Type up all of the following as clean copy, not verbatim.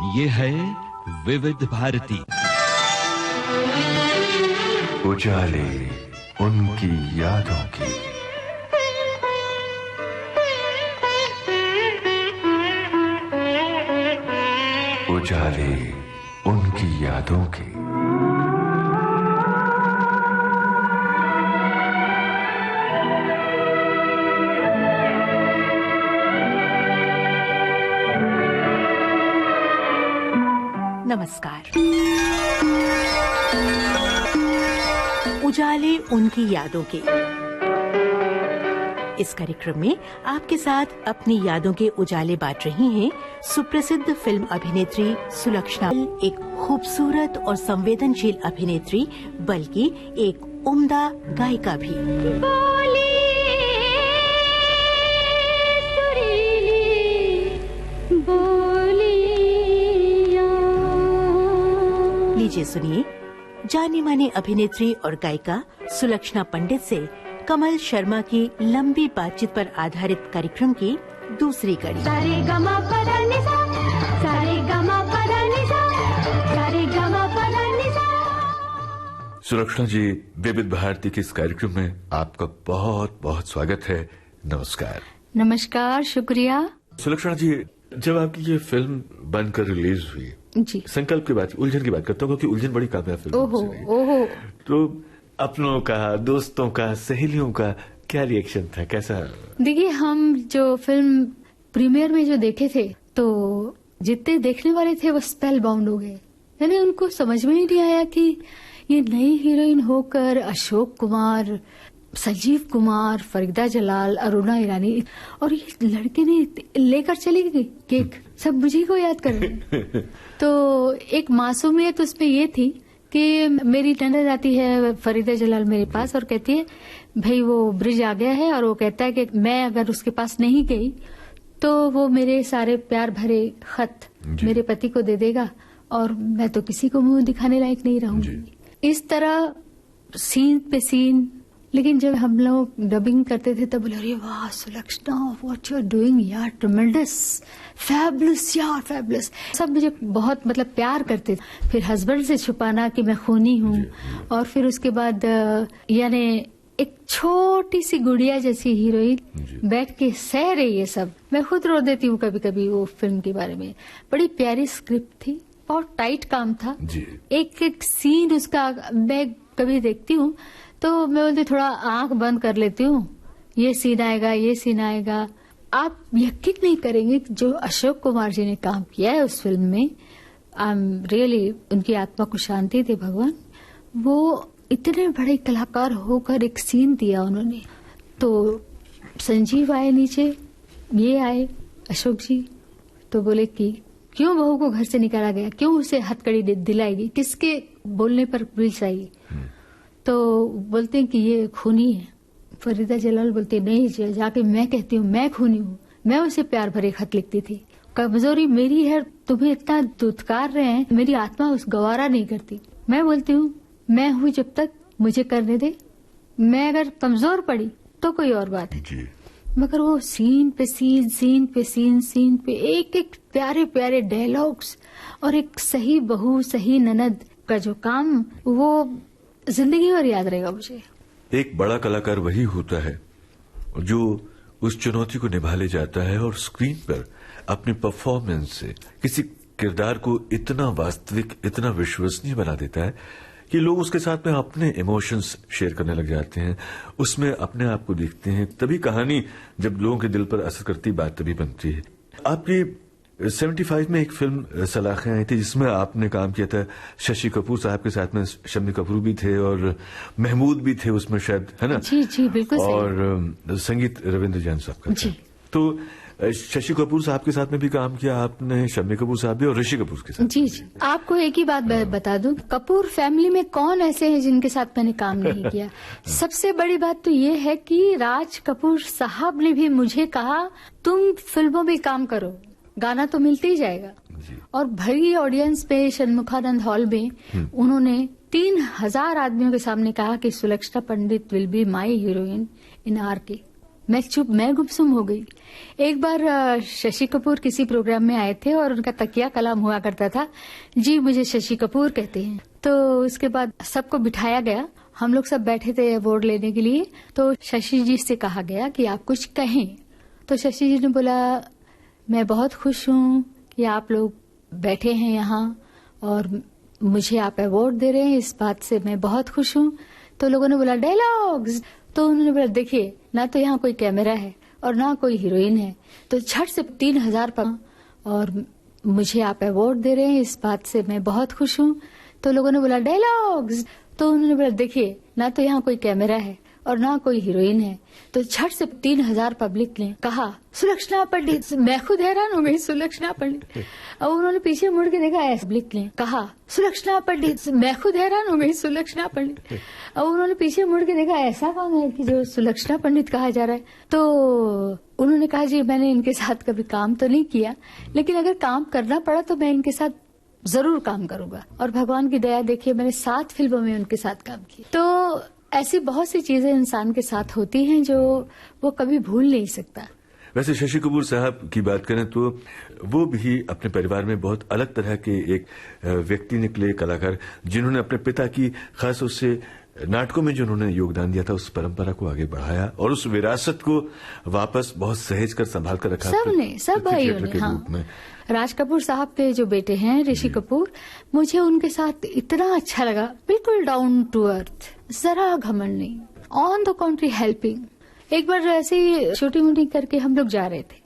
ये है विविध भारती। उजाले उनकी यादों की। उजाले उनकी यादों की। नमस्कार। उजाले उनकी यादों के इस कार्यक्रम में आपके साथ अपनी यादों के उजाले बांट रही हैं सुप्रसिद्ध फिल्म अभिनेत्री सुलक्षणा। एक खूबसूरत और संवेदनशील अभिनेत्री, बल्कि एक उम्दा गायिका भी। लीजिए सुनिए जानी मानी अभिनेत्री और गायिका सुलक्षणा पंडित से कमल शर्मा की लंबी बातचीत पर आधारित कार्यक्रम की दूसरी कड़ी। सुलक्षणा जी, विविध भारती के इस कार्यक्रम में आपका बहुत बहुत स्वागत है। नमस्कार। नमस्कार, शुक्रिया। सुलक्षणा जी, जब आपकी ये फिल्म बनकर रिलीज हुई जी, संकल्प की बात, उलझन की बात करता हूँ क्योंकि उलझन बड़ी कामयाब फिल्म रही। ओहो। तो अपनों का, दोस्तों का, सहेलियों का क्या रिएक्शन था, कैसा? देखिए, हम जो फिल्म प्रीमियर में जो देखे थे तो जितने देखने वाले थे वो स्पेल बाउंड हो गए। यानी उनको समझ में ही नहीं आया कि ये नई हीरोइन होकर अशोक कुमार, संजीव कुमार, फरीदा जलाल, अरुणा ईरानी और ये लड़के ने लेकर चली गई केक, सब मुझे को याद कर रहे हैं। तो एक मासूमियत उसमें ये थी कि मेरी ननद आती है फरीदा जलाल मेरे पास और कहती है भाई वो ब्रिज आ गया है, और वो कहता है कि मैं अगर उसके पास नहीं गई तो वो मेरे सारे प्यार भरे खत मेरे पति को दे देगा और मैं तो किसी को मुंह दिखाने लायक नहीं रहूंगी। इस तरह सीन पे सीन। लेकिन जब हम लोग डबिंग करते थे तब बोले अरे वाह Sulakshana, what you are doing यार, ट्रेमेंडस, फैबुलस यार, फैबुलस। सब मुझे बहुत प्यार करते थे। फिर हस्बैंड से छुपाना कि मैं खूनी हूँ, और फिर उसके बाद यानी एक छोटी सी गुड़िया जैसी हीरोइन बैठ के सह रही है सब। मैं खुद रो देती हूँ कभी कभी वो फिल्म के बारे में। बड़ी प्यारी स्क्रिप्ट थी, बहुत टाइट काम था। एक एक सीन उसका मैं कभी देखती हूँ तो मैं बोलती थोड़ा आंख बंद कर लेती हूँ, ये सीन आएगा, ये सीन आएगा। आप यकीन नहीं करेंगे जो अशोक कुमार जी ने काम किया है उस फिल्म में, आई एम रियली, उनकी आत्मा को शांति दे भगवान। वो इतने बड़े कलाकार होकर एक सीन दिया उन्होंने। तो संजीव आए नीचे, ये आए अशोक जी, तो बोले कि क्यों बहू को घर से निकाला गया, क्यों उसे हथकड़ी दिलाई गई, किसके बोलने पर पुलिस आई? तो बोलते हैं कि ये खूनी है। फरीदा जलाल बोलती नहीं, जाके मैं कहती हूँ मैं खूनी हूँ, मैं उसे प्यार भरे खत लिखती थी। कमजोरी मेरी है, तुम्हें इतना दुत्कार रहे हैं, मेरी आत्मा उस गवारा नहीं करती। मैं बोलती हूँ मैं हूँ जब तक, मुझे करने दे, मैं अगर कमजोर पड़ी तो कोई और बात है। मगर वो सीन पे सीन, सीन पे सीन, सीन पे एक एक प्यारे प्यारे डायलॉग्स और एक सही बहू, सही ननद का जो काम, वो जिंदगी भर याद रहेगा मुझे। एक बड़ा कलाकार वही होता है जो उस चुनौती को निभा ले जाता है और स्क्रीन पर अपनी परफॉर्मेंस से किसी किरदार को इतना वास्तविक, इतना विश्वसनीय बना देता है कि लोग उसके साथ में अपने इमोशंस शेयर करने लग जाते हैं, उसमें अपने आप को देखते हैं। तभी कहानी जब लोगों के दिल पर असर करती, बात तभी बनती है। आपकी 75 में एक फिल्म सलाखें आई थी जिसमें आपने काम किया था, शशि कपूर साहब के साथ में शम्मी कपूर भी थे और महमूद भी थे उसमें शायद, है ना? जी जी बिल्कुल सही। और संगीत रविंद्र जैन साहब का जी। तो शशि कपूर साहब के साथ में भी काम किया आपने, शम्मी कपूर साहब भी, और ऋषि कपूर के साथ। जी जी। आपको एक ही बात बता दूं, कपूर फैमिली में कौन ऐसे हैं जिनके साथ मैंने काम नहीं किया? सबसे बड़ी बात तो ये है कि राज कपूर साहब ने भी मुझे कहा तुम फिल्मों में काम करो, गाना तो मिलते ही जाएगा। और भरी ऑडियंस पे षणमुखानंद हॉल में उन्होंने 3000 आदमियों के सामने कहा कि Sulakshana Pandit will be my heroine in R K. मैं गुमसुम हो गई। एक बार शशि कपूर किसी प्रोग्राम में आए थे और उनका तकिया कलाम हुआ करता था, जी मुझे शशि कपूर कहते हैं। तो उसके बाद सबको बिठाया गया, हम लोग सब बैठे थे अवार्ड लेने के लिए। तो शशि जी से कहा गया कि आप कुछ कहें। तो शशि जी ने बोला, मैं बहुत खुश हूँ कि आप लोग बैठे हैं यहाँ और मुझे आप अवार्ड दे रहे हैं, इस बात से मैं बहुत खुश हूँ। तो लोगों ने बोला डायलॉग्स। तो उन्होंने बोला, देखिए ना तो यहाँ कोई कैमरा है और ना कोई हीरोइन है, तो झट से 3,000 और मुझे आप अवार्ड दे रहे हैं, इस बात से मैं बहुत खुश हूँ। तो लोगों ने बोला डायलॉग्स। तो उन्होंने बोला, देखिए ना तो यहाँ कोई कैमरा है और ना कोई हीरोइन है, तो झट से 3,000 पब्लिक ने कहा सुलक्षणा पंडित। मैं खुद हैरान हो गई, सुलक्षणा पंडित। और उन्होंने पीछे मुड़ के देखा, ऐसे पब्लिक ने कहा सुलक्षणा पंडित। मैं खुद हैरान हो गई, सुलक्षणा पंडित। और उन्होंने पीछे मुड़ के देखा, ऐसा कौन है कि जो सुलक्षणा पंडित कहा जा रहा है। तो उन्होंने कहा, जी मैंने इनके साथ कभी काम तो नहीं किया, लेकिन अगर काम करना पड़ा तो मैं इनके साथ जरूर काम करूंगा। और भगवान की दया देखिए, मैंने 7 फिल्मों में उनके साथ काम किया। तो ऐसी बहुत सी चीजें इंसान के साथ होती हैं जो वो कभी भूल नहीं सकता। वैसे शशि कपूर साहब की बात करें तो वो भी अपने परिवार में बहुत अलग तरह के एक व्यक्ति निकले, कलाकार, जिन्होंने अपने पिता की खास उससे नाटकों में जो उन्होंने योगदान दिया था, उस परंपरा को आगे बढ़ाया और उस विरासत को वापस बहुत सहेज कर संभाल कर रखा। सब भाइयों ने। हाँ, राज कपूर साहब के जो बेटे हैं ऋषि कपूर, मुझे उनके साथ इतना अच्छा लगा, बिल्कुल डाउन टू अर्थ, जरा घमंड नहीं, ऑन द कंट्री हेल्पिंग। एक बार ऐसे ही छोटी मोटी करके हम लोग जा रहे थे,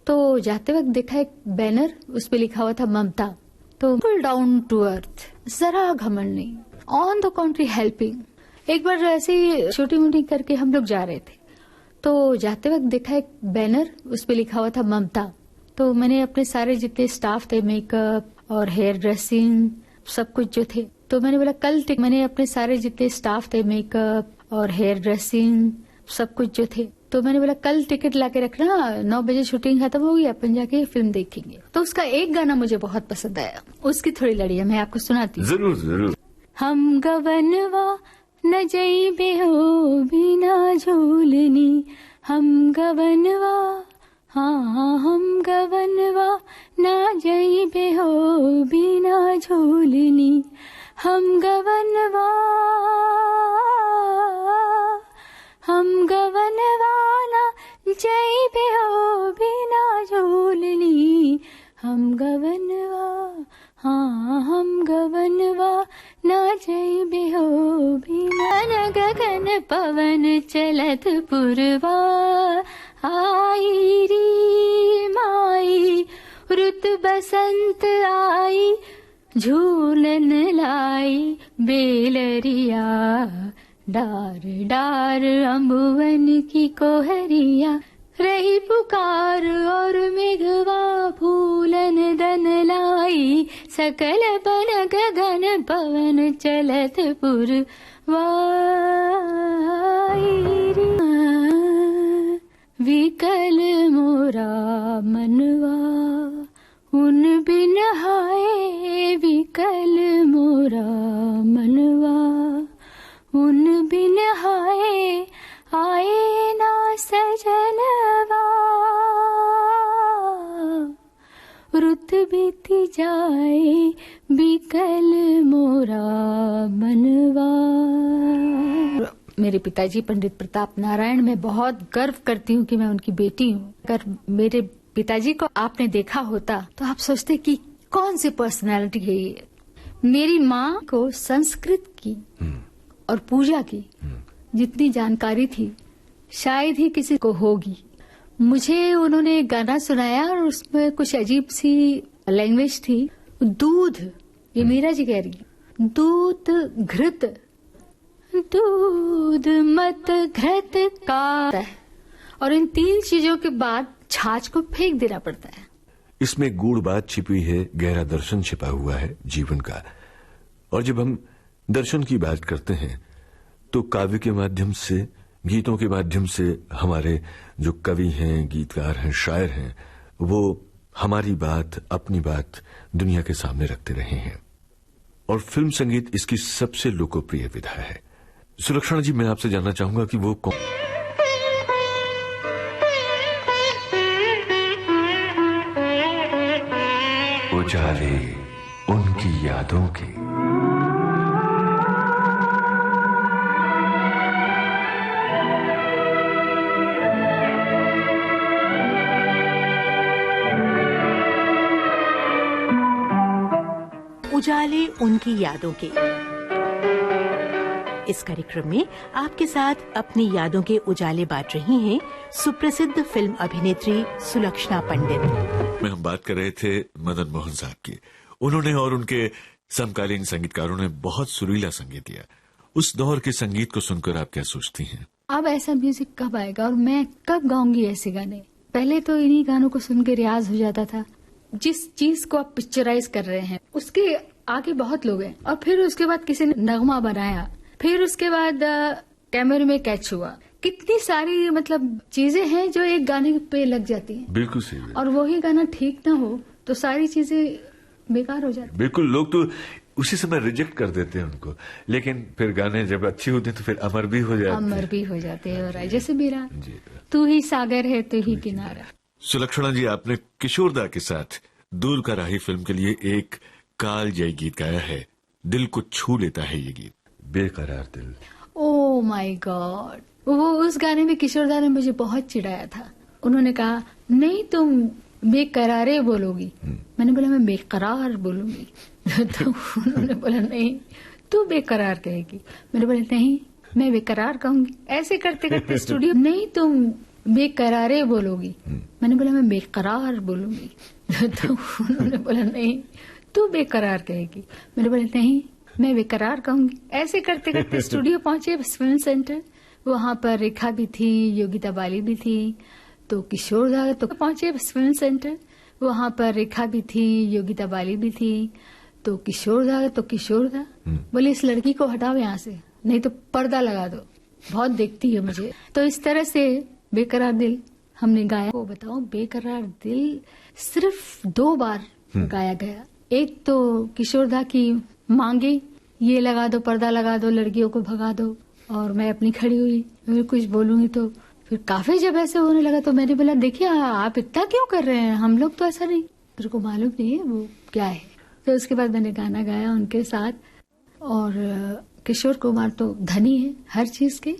तो जाते वक्त देखा एक बैनर, उस पर लिखा हुआ था ममता। तो बिल्कुल डाउन टू अर्थ, जरा घमंड नहीं, ऑन द कंट्री हेल्पिंग। एक बार ऐसे ही छोटी मोटी करके हम लोग जा रहे थे, तो जाते वक्त देखा एक बैनर, उस पर लिखा हुआ था ममता। तो मैंने अपने सारे जितने स्टाफ थे, मेकअप और हेयर ड्रेसिंग सब कुछ जो थे, तो मैंने बोला मैंने अपने सारे जितने स्टाफ थे, मेकअप और हेयर ड्रेसिंग सब कुछ जो थे, तो मैंने बोला कल टिकट लाके रखना, 9 बजे शूटिंग खत्म होगी, अपन जाके फिल्म देखेंगे। तो उसका एक गाना मुझे बहुत पसंद आया, उसकी थोड़ी लड़ियां मैं आपको सुनाती हूँ। जरूर जरूर। हम गवनवा न जइबे हो बिना झूलनी, हम गवनवा, हाँ हम गवनवा ना जइबे हो बिना झूलनी, हम गवनवा, हम गवनवा ना जइबे हो बिना झूलनी, हम गवनवा, हाँ हम गवनवा ना जइबे हो बिना। गगन पवन चलत पुरवा, आई री माई रुत बसंत आई, झूलन लाई बेलरिया, डार डार अम्बुवन की कोहरिया, रही पुकार और मेघवा फूलन दन लाई, सकल बन गगन पवन चलत पुरवा, विकल मोरा मनवा उन बिन हाय, विकल मोरा मनवा उन बिन हाय, आए ना सजनवा, रुत बीती जाए बिकल मोरा मनवा। मेरे पिताजी पंडित प्रताप नारायण, मैं बहुत गर्व करती हूँ कि मैं उनकी बेटी हूँ। अगर मेरे पिताजी को आपने देखा होता तो आप सोचते कि कौन सी पर्सनालिटी है ये। मेरी माँ को संस्कृत की और पूजा की जितनी जानकारी थी शायद ही किसी को होगी। मुझे उन्होंने एक गाना सुनाया और उसमें कुछ अजीब सी लैंग्वेज थी। दूध, ये मीरा जी कह रही है, दूध घृत, दूध मत घृत का, और इन 3 चीजों के बाद छाछ को फेंक देना पड़ता है। इसमें गूढ़ बात छिपी है, गहरा दर्शन छिपा हुआ है जीवन का। और जब हम दर्शन की बात करते हैं तो काव्य के माध्यम से, गीतों के माध्यम से हमारे जो कवि हैं, गीतकार हैं, शायर हैं, वो हमारी बात, अपनी बात दुनिया के सामने रखते रहे हैं और फिल्म संगीत इसकी सबसे लोकप्रिय विधा है। सुलक्षणा जी, मैं आपसे जानना चाहूंगा कि वो कौन उजाले उनकी यादों के। उजाले उनकी यादों के। इस कार्यक्रम में आपके साथ अपनी यादों के उजाले बांट रही हैं सुप्रसिद्ध फिल्म अभिनेत्री सुलक्षणा पंडित। में हम बात कर रहे थे मदन मोहन साहब की। उन्होंने और उनके समकालीन संगीतकारों ने बहुत सुरीला संगीत दिया। उस दौर के संगीत को सुनकर आप क्या सोचती हैं? अब ऐसा म्यूजिक कब आएगा और मैं कब गाऊंगी ऐसे गाने? पहले तो इन्हीं गानों को सुन के रियाज हो जाता था। जिस चीज को आप पिक्चराइज कर रहे हैं उसके आगे बहुत लोग हैं, और फिर उसके बाद किसी ने नगमा बनाया, फिर उसके बाद कैमरे में कैच हुआ। कितनी सारी मतलब चीजें हैं जो एक गाने पे लग जाती हैं। बिल्कुल सही है। और वही गाना ठीक ना हो तो सारी चीजें बेकार हो जाती। बिल्कुल, लोग तो उसी समय रिजेक्ट कर देते हैं उनको, लेकिन फिर गाने जब अच्छे होते हैं तो फिर अमर भी हो जाते हैं। अमर भी हो जाते हैं। और जैसे मेरा तू ही सागर है तू ही किनारा। सुलक्षणा जी, आपने किशोरदा के साथ दूर का राही फिल्म के लिए एक कालजयी गीत गाया है। दिल को छू लेता है ये गीत, बेकरार दिल। ओह माय गॉड, वो उस गाने में किशोरदा ने मुझे बहुत चिढ़ाया था। उन्होंने कहा नहीं तुम बेकरारे बोलोगी, मैंने बोला मैं बेकरार बोलूंगी। तो उन्होंने बोला नहीं तू बेकरार कहेगी, मैंने बोला नहीं मैं बेकरार कहूंगी। ऐसे करते करते स्टूडियो नहीं तुम बेकरारे बोलोगी, मैंने बोला मैं बेकरार बोलूंगी। तो उन्होंने बोला नहीं तू बेकरार कहेगी, मैंने बोला नहीं मैं बेकरार कहूंगी। ऐसे करते करते स्टूडियो पहुंचे फिल्म सेंटर। वहां पर रेखा भी थी, योगिता बाली भी थी, तो किशोरदा तो पहुंचे फिल्म सेंटर। वहां पर रेखा भी थी, योगिता बाली भी थी, तो किशोरदा बोले इस लड़की को हटाओ यहाँ से, नहीं तो पर्दा लगा दो, बहुत देखती है मुझे। तो इस तरह से बेकरार दिल हमने गाया। वो बताओ बेकरार दिल सिर्फ 2 बार गाया गया। एक तो किशोरदा की मांगे ये लगा दो, पर्दा लगा दो, लड़कियों को भगा दो, और मैं अपनी खड़ी हुई, मैं कुछ बोलूंगी तो फिर काफी जब ऐसे होने लगा तो मैंने बोला देखिए आप इतना क्यों कर रहे हैं, हम लोग तो ऐसा नहीं, तेरे को मालूम नहीं है वो क्या है। तो उसके बाद मैंने गाना गाया उनके साथ। और किशोर कुमार तो धनी है हर चीज के,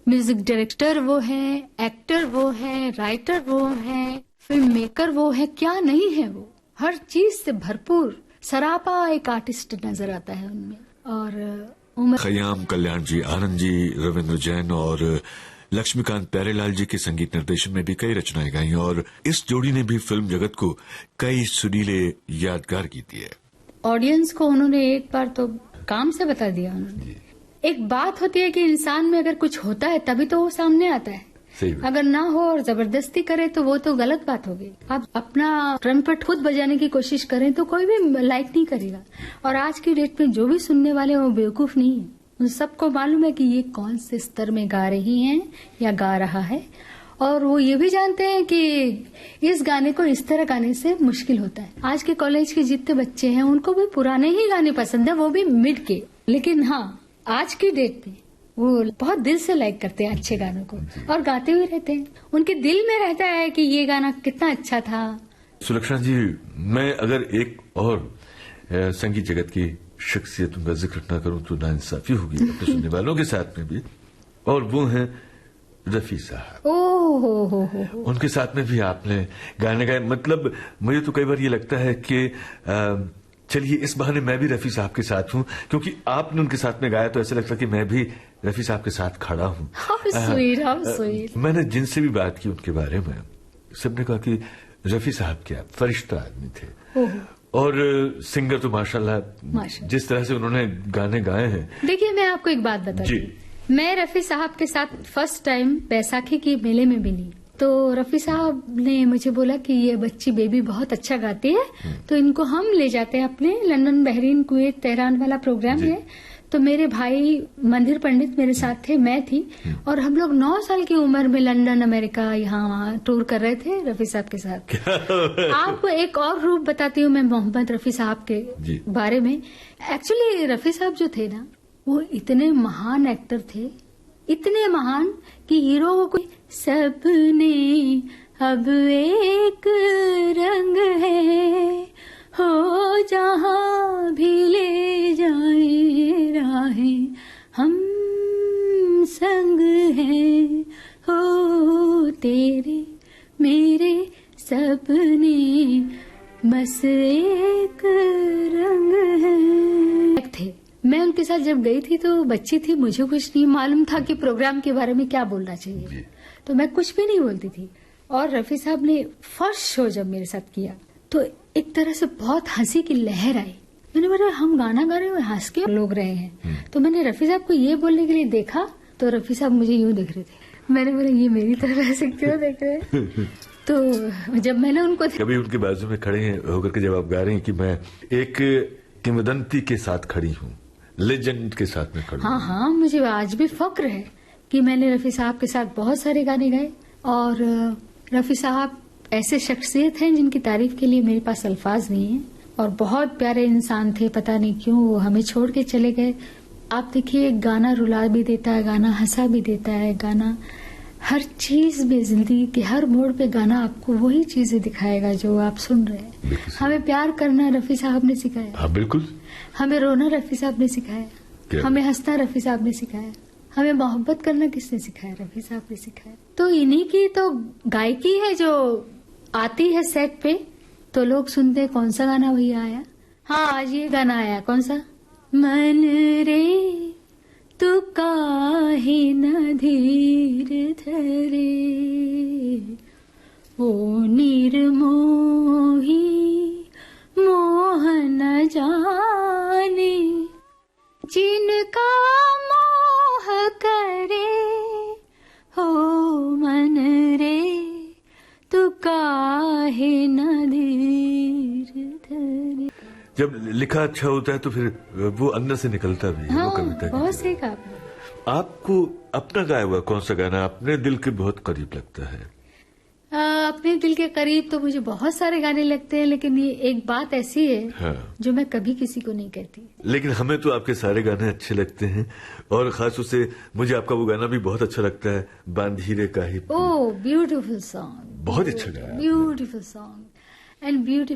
म्यूजिक डायरेक्टर वो है, एक्टर वो है, राइटर वो है, फिल्म मेकर वो है, क्या नहीं है वो, हर चीज से भरपूर सरापा एक आर्टिस्ट नजर आता है उनमें। और खयाम कल्याण जी, आनंद जी, रविंद्र जैन और लक्ष्मीकांत प्यारेलाल जी के संगीत निर्देशन में भी कई रचनाएं गाई, और इस जोड़ी ने भी फिल्म जगत को कई सुरीले यादगार गीत दिए। ऑडियंस को उन्होंने एक बार तो काम से बता दिया उन्होंने। एक बात होती है कि इंसान में अगर कुछ होता है तभी तो वो सामने आता है, अगर ना हो और जबरदस्ती करे तो वो तो गलत बात होगी। आप अपना ट्रम्पेट खुद बजाने की कोशिश करें तो कोई भी लाइक नहीं करेगा। और आज की डेट में जो भी सुनने वाले वो बेवकूफ नहीं है, उन सबको मालूम है कि ये कौन से स्तर में गा रही हैं या गा रहा है, और वो ये भी जानते हैं कि इस गाने को इस तरह गाने से मुश्किल होता है। आज के कॉलेज के जितने बच्चे हैं उनको भी पुराने ही गाने पसंद है, वो भी मिड के, लेकिन हाँ आज की डेट में वो बहुत दिल से लाइक करते हैं अच्छे गानों को और गाते हुए रहते हैं। उनके दिल में रहता है कि ये गाना कितना अच्छा था। सुलक्षणा जी, मैं अगर एक और संगीत जगत की शख्सियतों का जिक्र न करूं तो नाइंसाफी होगी अपने सुनने वालों के साथ में भी, और वो हैं रफी साहब। ओह उनके साथ में भी आपने गाने गाए। मतलब मुझे तो कई बार ये लगता है कि चलिए इस बहाने मैं भी रफी साहब के साथ हूं, क्योंकि आपने उनके साथ में गाया तो ऐसा लगता कि मैं भी रफी साहब के साथ खड़ा हूं। स्वीट। मैंने जिनसे भी बात की उनके बारे में, सबने कहा कि रफी साहब क्या फरिश्ता आदमी थे, और सिंगर तो माशाल्लाह जिस तरह से उन्होंने गाने गाए हैं। देखिए मैं आपको एक बात बताती हूँ, मैं रफी साहब के साथ फर्स्ट टाइम बैसाखी के मेले में मिली, तो रफी साहब ने मुझे बोला कि ये बच्ची बेबी बहुत अच्छा गाती है, तो इनको हम ले जाते हैं अपने लंदन, बहरीन, कुवैत, तेहरान वाला प्रोग्राम है। तो मेरे भाई मंदिर पंडित मेरे साथ थे, मैं थी, और हम लोग 9 साल की उम्र में लंदन, अमेरिका, यहाँ वहाँ टूर कर रहे थे रफी साहब के साथ। आपको एक और रूप बताती हूँ मैं मोहम्मद रफी साहब के बारे में। एक्चुअली रफी साहब जो थे ना, वो इतने महान एक्टर थे, इतने महान कि हीरो को कोई सबने अब एक रंग है, हो तेरे मेरे सपने बस एक रंग है थे। मैं उनके साथ जब गई थी तो बच्ची थी, मुझे कुछ नहीं मालूम था कि प्रोग्राम के बारे में क्या बोलना चाहिए, तो मैं कुछ भी नहीं बोलती थी। और रफी साहब ने फर्स्ट शो जब मेरे साथ किया तो एक तरह से बहुत हंसी की लहर आई। मैंने बोला हम गाना गा रहे हैं और हंस के लोग रहे हैं। तो मैंने रफी साहब को ये बोलने के लिए देखा तो रफी साहब मुझे यूं देख रहे थे। मैंने बोला ये मेरी तरह से क्यों देख रहे हैं? तो जब मैंने उनको कभी उनके बाजू में खड़े हैं होकर के जब आप गा रहे हैं कि मैं एक किंवदंती के साथ खड़ी हूँ, लेजेंड के साथ में खड़ी हूँ। हाँ हाँ, मुझे आज भी फक्र है कि मैंने रफी साहब के साथ बहुत सारे गाने गाए। और रफी साहब ऐसे शख्सियत हैं जिनकी तारीफ के लिए मेरे पास अल्फाज नहीं है। और बहुत प्यारे इंसान थे, पता नहीं क्यों वो हमें छोड़ के चले गए। आप देखिए, गाना रुला भी देता है, गाना हंसा भी देता है, गाना हर चीज में, जिंदगी के हर मोड़ पे गाना आपको वही चीजें दिखाएगा जो आप सुन रहे हैं। हमें प्यार करना रफी साहब ने सिखाया। हाँ बिल्कुल। हमें रोना रफी साहब ने सिखाया। हमें हंसना रफी साहब ने सिखाया। हमें मोहब्बत करना किसने सिखाया? रफी साहब ने सिखाया। तो इन्हीं की तो गायकी है जो आती है सेट पे तो लोग सुनते हैं कौन सा गाना भैया आया। हाँ, आज ये गाना आया, कौन सा? मन रे तू काहे न धीर धरे, ओ निर्मोही मोह न जाने, जिनका मोह करे, हो मन रे तू काहे न धीर धरे। जब लिखा अच्छा होता है तो फिर वो अंदर से निकलता भी है। हाँ, वो कविता बहुत सही कहा आपने। आपको अपना गाया हुआ कौन सा गाना अपने दिल के बहुत करीब लगता है? अपने दिल के करीब तो मुझे बहुत सारे गाने लगते हैं, लेकिन ये एक बात ऐसी है हाँ। जो मैं कभी किसी को नहीं कहती। लेकिन हमें तो आपके सारे गाने अच्छे लगते हैं और खास उससे मुझे आपका वो गाना भी बहुत अच्छा लगता है, बांधीरे का ही। ओह, ब्यूटीफुल सॉन्ग, बहुत अच्छा गाया। Beautiful song and beautiful